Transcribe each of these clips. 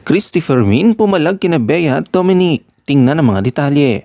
Christopher Min pumalag kina Bea at Dominic. Tingnan ang mga detalye.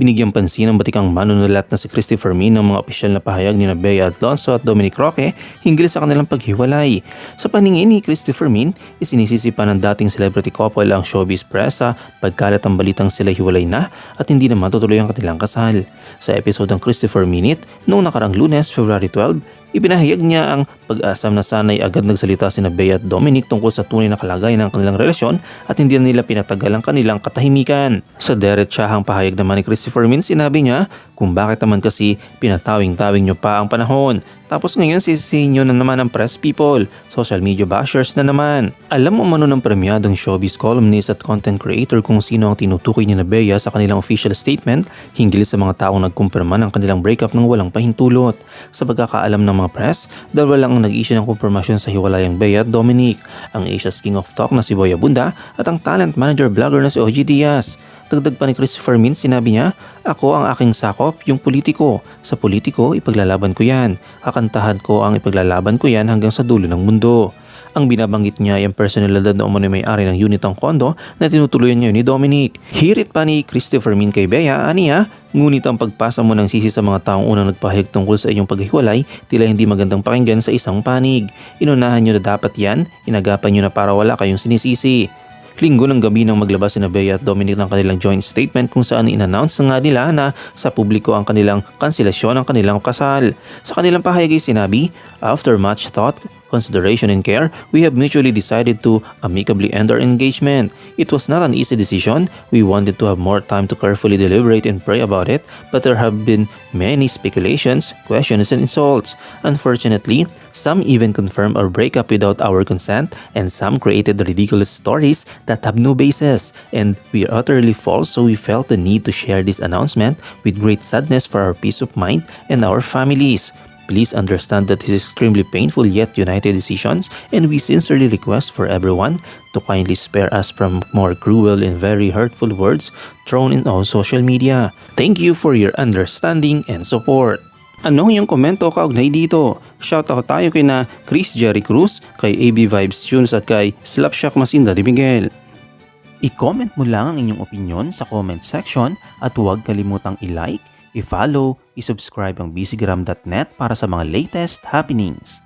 Binigyang pansin ng batikang manunulat na si Christopher Min ng mga opisyal na pahayag ni Bea Alonzo at Dominic Roque hinggil sa kanilang paghiwalay. Sa paningin ni Christopher Min, isinisisi pa ng dating celebrity couple ang showbiz press sa pagkalat ang balitang sila hiwalay na at hindi na matutuloy ang kanilang kasal. Sa episode ng Christopher Minute noong nakarang Lunes, February 12, ipinahayag niya ang pag-asam na sana'y agad nagsalita sina Bea at Dominic tungkol sa tunay na kalagayan ng kanilang relasyon at hindi na nila pinatagal ang kanilang katahimikan. Sa diretsahang pahayag naman ni Christopher Min, sinabi niya kung bakit naman kasi pinatawing-tawing niyo pa ang panahon. Tapos ngayon sisisihin nyo na naman ang press people, social media bashers na naman. Alam mo mano ng premyadong showbiz columnist at content creator kung sino ang tinutukoy ni Bea sa kanilang official statement hinggil sa mga taong nagkumpirma ng kanilang breakup ng walang pahintulot. Sa pagkakaalam ng mga press, dalawa lang ang nag-issue ng kumpirmasyon sa hiwalayang Bea at Dominic, ang Asia's King of Talk na si Boy Abunda at ang talent manager vlogger na si OG Diaz. Dagdag pa ni Christopher Min, sinabi niya, "Ako ang aking sakop, yung politiko. Sa politiko, ipaglalaban ko yan. Kakantahan ko ang ipaglalaban ko yan hanggang sa dulo ng mundo." Ang binabanggit niya ay ang personalidad na umano'y may-ari ng unit ng kondo na tinutuluyan ngayon ni Dominic. Hirit pa ni Christopher Min kay Bea, aniya, ngunit ang pagpasa mo ng sisi sa mga taong unang nagpahayag tungkol sa iyong paghiwalay tila hindi magandang pakinggan sa isang panig. Inunahan niyo na dapat yan, inagapan niyo na para wala kayong sinisisi. Linggo ng gabi nang maglabas sina Bea at Dominic ng kanilang joint statement kung saan in-announce nga nila na sa publiko ang kanilang kanselasyon ng kanilang kasal. Sa kanilang pahayag ay sinabi, "After much thought, consideration and care, we have mutually decided to amicably end our engagement. It was not an easy decision. We wanted to have more time to carefully deliberate and pray about it, but there have been many speculations, questions, and insults. Unfortunately, some even confirmed our breakup without our consent, and some created ridiculous stories that have no basis, and we are utterly false, so we felt the need to share this announcement with great sadness for our peace of mind and our families. Please understand that this is extremely painful yet united decisions, and we sincerely request for everyone to kindly spare us from more cruel and very hurtful words thrown in all social media. Thank you for your understanding and support." Anong iyong komento kaugnay dito? Shoutout tayo kay na Chris Jerry Cruz, kay AB Vibes Tunes at kay Slapshock Masinda de Miguel. I-comment mo lang ang inyong opinion sa comment section at huwag kalimutang i-like, i-follow, i-subscribe ang bcgram.net para sa mga latest happenings.